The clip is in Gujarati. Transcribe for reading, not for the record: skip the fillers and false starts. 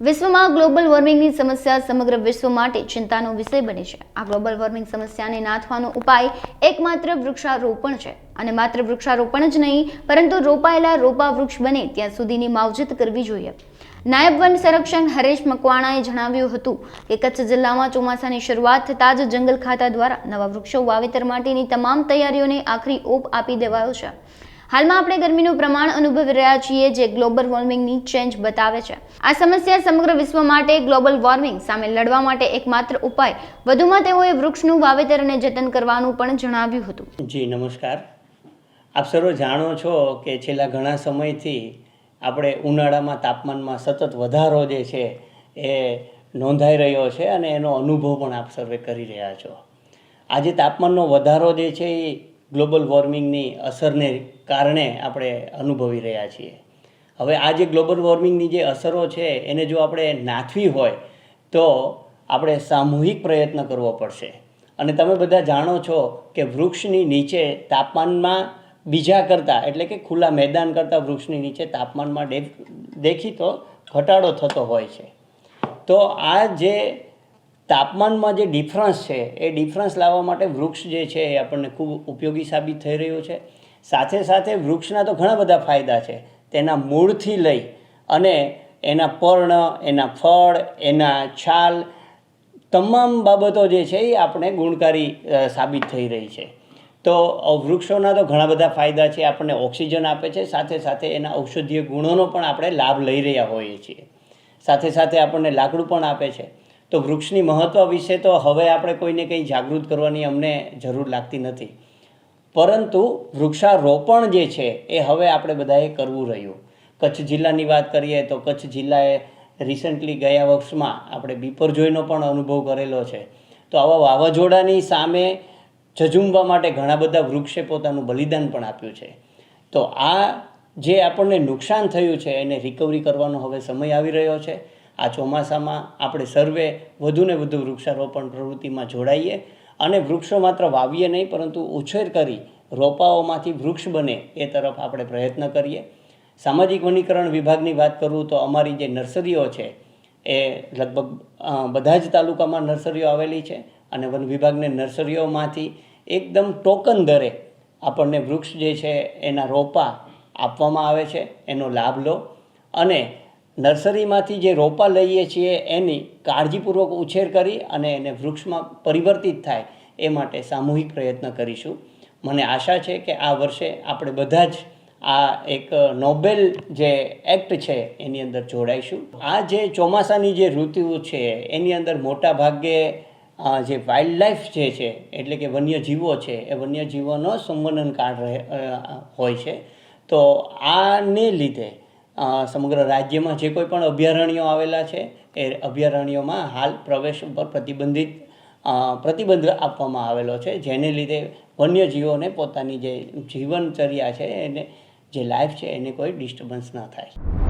વિશ્વમાં ગ્લોબલ વોર્મિંગની સમસ્યા સમગ્ર વિશ્વ માટે ચિંતાનો વિષય બની છે। આ ગ્લોબલ વોર્મિંગ સમસ્યાને નાથવાનો ઉપાય એકમાત્ર વૃક્ષારોપણ છે અને માત્ર વૃક્ષારોપણ જ નહીં પરંતુ રોપાયેલા રોપા વૃક્ષ બને ત્યાં સુધીની માવજત કરવી જોઈએ। નાયબ વન સંરક્ષક હરેશ મકવાણાએ જણાવ્યું હતું કે કચ્છ જિલ્લામાં ચોમાસાની શરૂઆત થતાં જ જંગલ ખાતા દ્વારા નવા વૃક્ષો વાવેતર માટેની તમામ તૈયારીઓને આખરી ઓપ આપી દેવાયો છે। હાલમાં આપણે ગરમીનું પ્રમાણ અનુભવી રહ્યા છીએ જે ગ્લોબલ વોર્મિંગની ચેન્જ બતાવે છે। આ સમસ્યા સમગ્ર વિશ્વ માટે ગ્લોબલ વોર્મિંગ સામે લડવા માટે એકમાત્ર ઉપાય વધુમાં તેઓએ વૃક્ષનું વાવેતર અને જતન કરવાનું પણ જણાવ્યું હતું। જી નમસ્કાર, આપ સર્વ જાણો છો કે છેલ્લા ઘણા સમયથી આપણે ઉનાળામાં તાપમાનમાં સતત વધારો જે છે એ નોંધાઈ રહ્યો છે અને એનો અનુભવ પણ આપ સર્વે કરી રહ્યા છો। આજે તાપમાનનો વધારો જે છે એ ગ્લોબલ વોર્મિંગની અસરને કારણે આપણે અનુભવી રહ્યા છીએ। હવે આ જે ગ્લોબલ વોર્મિંગની જે અસરો છે એને જો આપણે નાથવી હોય તો આપણે સામૂહિક પ્રયત્ન કરવો પડશે। અને તમે બધા જાણો છો કે વૃક્ષની નીચે તાપમાનમાં બીજા કરતાં એટલે કે ખુલ્લા મેદાન કરતાં વૃક્ષની નીચે તાપમાનમાં દેખીતો ઘટાડો થતો હોય છે। તો આ જે તાપમાનમાં જે ડિફરન્સ છે એ ડિફરન્સ લાવવા માટે વૃક્ષ જે છે એ આપણને ખૂબ ઉપયોગી સાબિત થઈ રહ્યું છે। સાથે સાથે વૃક્ષના તો ઘણા બધા ફાયદા છે, તેના મૂળથી લઈ અને એના પર્ણ, એના ફળ, એના છાલ, તમામ બાબતો જે છે એ આપણે ગુણકારી સાબિત થઈ રહી છે। તો વૃક્ષોના તો ઘણા બધા ફાયદા છે, આપણને ઓક્સિજન આપે છે, સાથે સાથે એના ઔષધીય ગુણોનો પણ આપણે લાભ લઈ રહ્યા હોઈએ છીએ। સાથે સાથે આપણને લાકડું પણ આપે છે। તો વૃક્ષની મહત્ત્વ વિશે તો હવે આપણે કોઈને કંઈ જાગૃત કરવાની અમને જરૂર લાગતી નથી, પરંતુ વૃક્ષારોપણ જે છે એ હવે આપણે બધાએ કરવું રહ્યું। કચ્છ જિલ્લાની વાત કરીએ તો કચ્છ જિલ્લાએ રિસન્ટલી ગયા વર્ષમાં આપણે બીપરજોયનો પણ અનુભવ કરેલો છે। તો આવા વાવાઝોડાની સામે ઝઝૂમવા માટે ઘણા બધા વૃક્ષે પોતાનું બલિદાન પણ આપ્યું છે। તો આ જે આપણને નુકસાન થયું છે એને રિકવરી કરવાનો હવે સમય આવી રહ્યો છે। આ ચોમાસામાં આપણે સર્વે વધુને વધુ વૃક્ષારોપણ પ્રવૃત્તિમાં જોડાઈએ અને વૃક્ષો માત્ર વાવીએ નહીં પરંતુ ઉછેર કરી રોપાઓમાંથી વૃક્ષ બને એ તરફ આપણે પ્રયત્ન કરીએ। સામાજિક વનીકરણ વિભાગની વાત કરું તો અમારી જે નર્સરીઓ છે એ લગભગ બધા જ તાલુકામાં નર્સરીઓ આવેલી છે અને વન વિભાગને નર્સરીઓમાંથી એકદમ ટોકન દરે આપણને વૃક્ષ જે છે એના રોપા આપવામાં આવે છે। એનો લાભ લો અને નર્સરીમાંથી જે રોપા લઈએ છીએ એની કાળજીપૂર્વક ઉછેર કરી અને એને વૃક્ષમાં પરિવર્તિત થાય એ માટે સામૂહિક પ્રયત્ન કરીશું। મને આશા છે કે આ વર્ષે આપણે બધા જ આ એક નોબેલ જે એક્ટ છે એની અંદર જોડાઈશું। આ જે ચોમાસાની જે ઋતુ છે એની અંદર મોટા ભાગે જે વાઇલ્ડ લાઈફ જે છે એટલે કે વન્યજીવો છે એ વન્યજીવોનો સંવર્ણન કાળ હોય છે। તો આને લીધે સમગ્ર રાજ્યમાં જે કોઈ પણ અભયારણ્યો આવેલા છે એ અભયારણ્યોમાં હાલ પ્રવેશ ઉપર પ્રતિબંધ આપવામાં આવેલો છે, જેને લીધે વન્યજીવોને પોતાની જે જીવનચર્યા છે એને જે લાઈફ છે એને કોઈ ડિસ્ટર્બન્સ ન થાય।